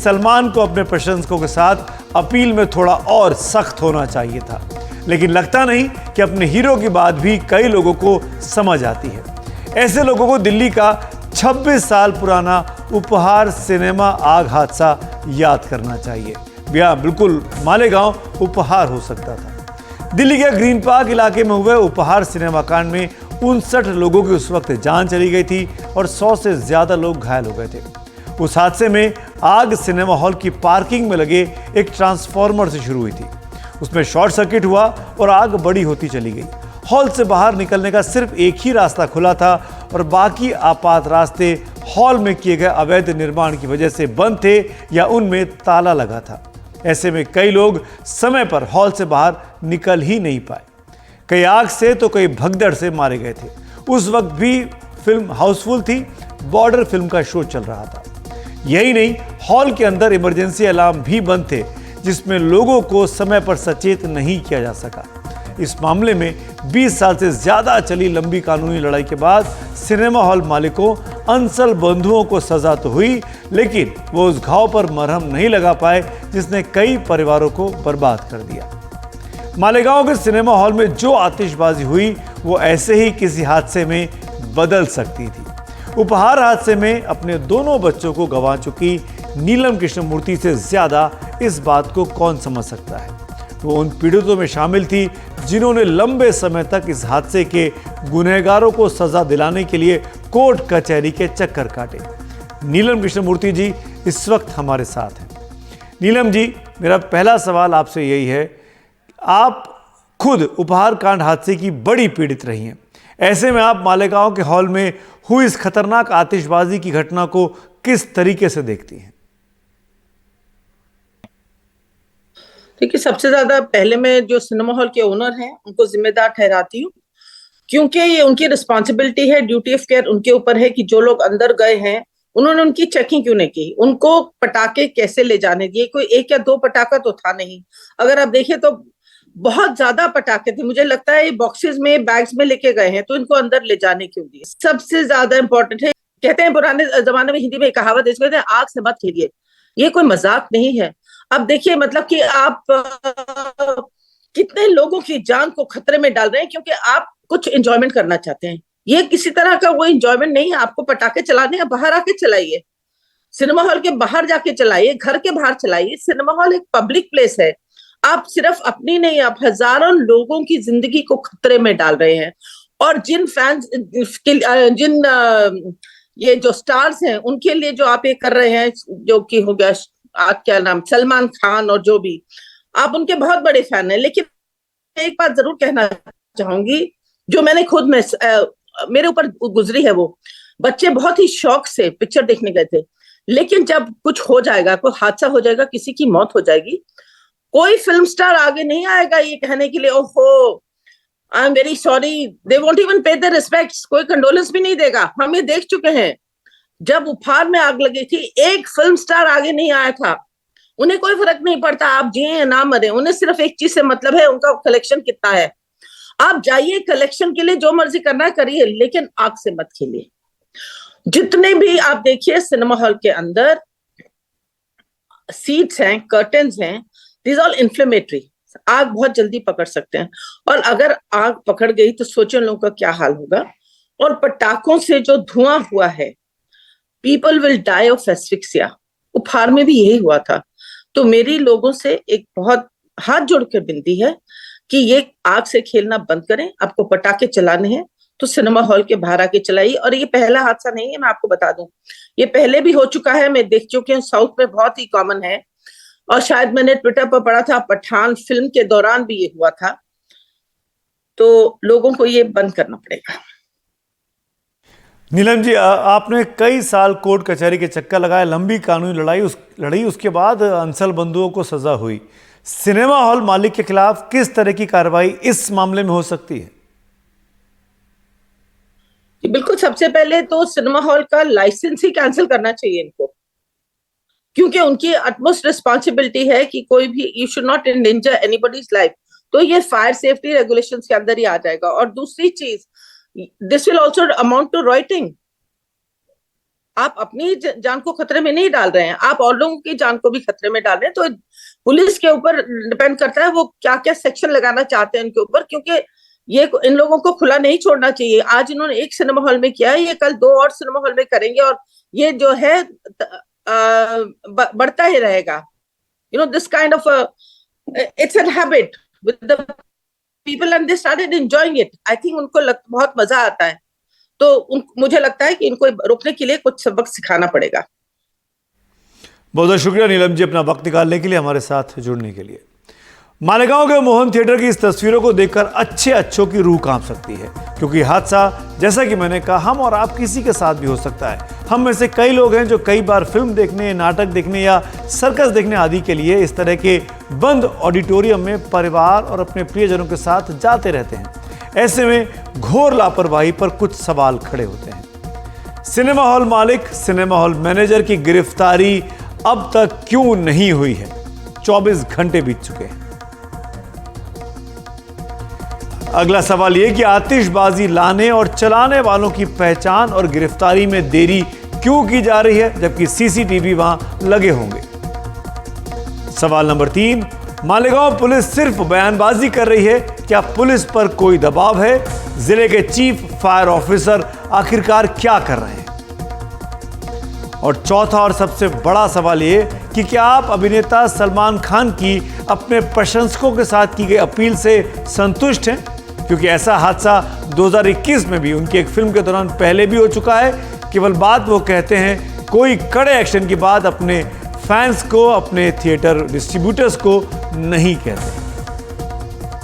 सलमान को अपने प्रशंसकों के साथ अपील में थोड़ा और सख्त होना चाहिए था, लेकिन लगता नहीं कि अपने हीरो की बात भी कई लोगों को समझ आती है। ऐसे लोगों को दिल्ली का 26 साल पुराना उपहार सिनेमा आग हादसा याद करना चाहिए। बिल्कुल मालेगांव उपहार हो सकता था। दिल्ली के ग्रीन पार्क इलाके में हुए उपहार सिनेमा कांड में 59 लोगों की उस वक्त जान चली गई थी और 100 से ज्यादा लोग घायल हो गए थे। उस हादसे में आग सिनेमा हॉल की पार्किंग में लगे एक ट्रांसफार्मर से शुरू हुई थी। उसमें शॉर्ट सर्किट हुआ और आग बड़ी होती चली गई। हॉल से बाहर निकलने का सिर्फ एक ही रास्ता खुला था और बाकी आपात रास्ते हॉल में किए गए अवैध निर्माण की वजह से बंद थे या उनमें ताला लगा था। ऐसे में कई लोग समय पर हॉल से बाहर निकल ही नहीं पाए। कई आग से तो कई भगदड़ से मारे गए थे। उस वक्त भी फिल्म हाउसफुल थी, बॉर्डर फिल्म का शो चल रहा था। यही नहीं, हॉल के अंदर इमरजेंसी अलार्म भी बंद थे, जिसमें लोगों को समय पर सचेत नहीं किया जा सका। इस मामले में 20 साल से ज्यादा चली लंबी कानूनी लड़ाई के बाद सिनेमा हॉल मालिकों, अंसल बंधुओं को सजा तो हुई, लेकिन वो उस घाव पर मरहम नहीं लगा पाए जिसने कई परिवारों को बर्बाद कर दिया। मालेगांव के सिनेमा हॉल में जो आतिशबाजी हुई वो ऐसे ही किसी हादसे में बदल सकती थी। उपहार हादसे में अपने दोनों बच्चों को गंवा चुकी नीलम कृष्णमूर्ति से ज्यादा इस बात को कौन समझ सकता है। वो उन पीड़ितों में शामिल थी जिन्होंने लंबे समय तक इस हादसे के गुनहगारों को सजा दिलाने के लिए कोर्ट कचहरी के चक्कर काटे। नीलम कृष्णमूर्ति जी इस वक्त हमारे साथ हैं। नीलम जी, मेरा पहला सवाल आपसे यही है, आप खुद उपहार कांड हादसे की बड़ी पीड़ित रही हैं। ऐसे में आप मालेगांव के हॉल में हुई इस खतरनाक आतिशबाजी की घटना को किस तरीके से देखती हैं? देखिए, सबसे ज्यादा पहले मैं जो सिनेमा हॉल के ओनर हैं उनको जिम्मेदार ठहराती हूँ, क्योंकि ये उनकी रिस्पॉन्सिबिलिटी है, ड्यूटी ऑफ केयर उनके ऊपर है कि जो लोग अंदर गए हैं उन्होंने उनकी चेकिंग क्यों नहीं की, उनको पटाखे कैसे ले जाने दिए। कोई एक या दो पटाखा तो था नहीं, अगर आप देखिए तो बहुत ज्यादा पटाखे थे। मुझे लगता है ये बॉक्सेस में, बैग्स में लेके गए हैं, तो इनको अंदर ले जाने क्यों दिए। सबसे ज्यादा इंपॉर्टेंट है, कहते हैं पुराने जमाने में हिंदी में कहावत है, कहते हैं आग से मत खेलिए। ये कोई मजाक नहीं है। अब देखिए, मतलब कि आप कितने लोगों की जान को खतरे में डाल रहे हैं क्योंकि आप कुछ एंजॉयमेंट करना चाहते हैं। ये किसी तरह का वो एंजॉयमेंट नहीं है। आपको पटाखे चलाने हैं, बाहर आके चलाइए, सिनेमा हॉल के बाहर जाके चलाइए, घर के बाहर चलाइए। सिनेमा हॉल एक पब्लिक प्लेस है। आप सिर्फ अपनी नहीं, आप हजारों लोगों की जिंदगी को खतरे में डाल रहे हैं। और जिन फैंस, जिन ये जो स्टार्स हैं उनके लिए जो आप ये कर रहे हैं, जो कि हो गया आज क्या नाम, सलमान खान, और जो भी, आप उनके बहुत बड़े फैन हैं। लेकिन एक बात जरूर कहना चाहूंगी, जो मैंने खुद में मेरे ऊपर गुजरी है, वो बच्चे बहुत ही शौक से पिक्चर देखने गए थे, लेकिन जब कुछ हो जाएगा, कोई हादसा हो जाएगा, किसी की मौत हो जाएगी, कोई फिल्म स्टार आगे नहीं आएगा ये कहने के लिए ओहो I am very sorry. They won't even पे देयर रिस्पेक्ट्स। कोई कंडोलेंस भी नहीं देगा। हम ये देख चुके हैं, जब उपहार में आग लगी थी एक फिल्म स्टार आगे नहीं आया था। उन्हें कोई फर्क नहीं पड़ता आप जिए या ना मरे, उन्हें सिर्फ एक चीज से मतलब है, उनका कलेक्शन कितना है। आप जाइए, कलेक्शन के लिए जो मर्जी करना है करिए, लेकिन आग से मत खेलिए। जितने भी आप देखिए सिनेमा हॉल के अंदर सीट्स हैं, कर्टन्स हैं, दिस ऑल इन्फ्लेमेटरी। आग बहुत जल्दी पकड़ सकते हैं, और अगर आग पकड़ गई तो सोचो लोगों का क्या हाल होगा। और पटाखों से जो धुआं हुआ है, people will die of asphyxia. Uphaar में भी यही हुआ था। तो मेरी लोगों से एक बहुत हाथ जोड़कर विनती है कि ये आग से खेलना बंद करें। आपको पटाखे चलाने हैं तो सिनेमा हॉल के बाहर आके चलाइए। और ये पहला हादसा नहीं है, मैं आपको बता दूं, ये पहले भी हो चुका है, मैं देख चुकी हूँ, साउथ में बहुत ही कॉमन है। और शायद मैंने ट्विटर पर पढ़ा था, पठान फिल्म के दौरान भी ये हुआ था। तो लोगों को ये बंद करना पड़ेगा। नीलम जी, आपने कई साल कोर्ट कचहरी के चक्कर लगाए, लंबी कानूनी लड़ाई उसके बाद अंसल बंधुओं को सजा हुई। सिनेमा हॉल मालिक के खिलाफ किस तरह की कार्रवाई इस मामले में हो सकती है? बिल्कुल, सबसे पहले तो सिनेमा हॉल का लाइसेंस ही कैंसिल करना चाहिए इनको, क्योंकि उनकी अटमोस्ट रिस्पॉन्सिबिलिटी है कि कोई भी, you should not endanger anybody's life. तो ये फायर सेफ्टी रेगुलेशंस के अंदर ही आ जाएगा। और दूसरी चीज, this will also amount to rioting. आप अपनी जान को खतरे में नहीं डाल रहे हैं, आप और लोगों की जान को भी खतरे में डाल रहे हैं। तो पुलिस के ऊपर डिपेंड करता है वो क्या क्या सेक्शन लगाना चाहते हैं उनके ऊपर, क्योंकि ये इन लोगों को खुला नहीं छोड़ना चाहिए। आज इन्होंने एक सिनेमा हॉल में किया है, ये कल 2 और सिनेमा हॉल में करेंगे और ये जो है बढ़ता ही रहेगा। This kind of it's an habit with the people and they started enjoying it. I think उनको बहुत मजा आता है। तो मुझे लगता है कि इनको रोकने के लिए कुछ सबक सिखाना पड़ेगा। बहुत बहुत शुक्रिया नीलम जी अपना वक्त निकालने के लिए, हमारे साथ जुड़ने के लिए। मालेगांव के मोहन थिएटर की इस तस्वीरों को देखकर अच्छों की रूह कांप सकती है, क्योंकि हादसा जैसा कि मैंने कहा हम और आप किसी के साथ भी हो सकता है। हम में से कई लोग हैं जो कई बार फिल्म देखने, नाटक देखने या सर्कस देखने आदि के लिए इस तरह के बंद ऑडिटोरियम में परिवार और अपने प्रियजनों के साथ जाते रहते हैं। ऐसे में घोर लापरवाही पर कुछ सवाल खड़े होते हैं। सिनेमा हॉल मालिक, सिनेमा हॉल मैनेजर की गिरफ्तारी अब तक क्यों नहीं हुई है? 24 घंटे बीत चुके हैं। अगला सवाल यह कि आतिशबाजी लाने और चलाने वालों की पहचान और गिरफ्तारी में देरी क्यों की जा रही है, जबकि सीसीटीवी वहां लगे होंगे? सवाल नंबर 3, मालेगांव पुलिस सिर्फ बयानबाजी कर रही है, क्या पुलिस पर कोई दबाव है? जिले के चीफ फायर ऑफिसर आखिरकार क्या कर रहे हैं? और चौथा और सबसे बड़ा सवाल ये कि क्या आप अभिनेता सलमान खान की अपने प्रशंसकों के साथ की गई अपील से संतुष्ट हैं? क्योंकि ऐसा हादसा 2021 में भी उनकी एक फिल्म के दौरान पहले भी हो चुका है। केवल बात वो कहते हैं, कोई कड़े एक्शन की बात अपने फैंस को, अपने थिएटर डिस्ट्रीब्यूटर्स को नहीं कहते।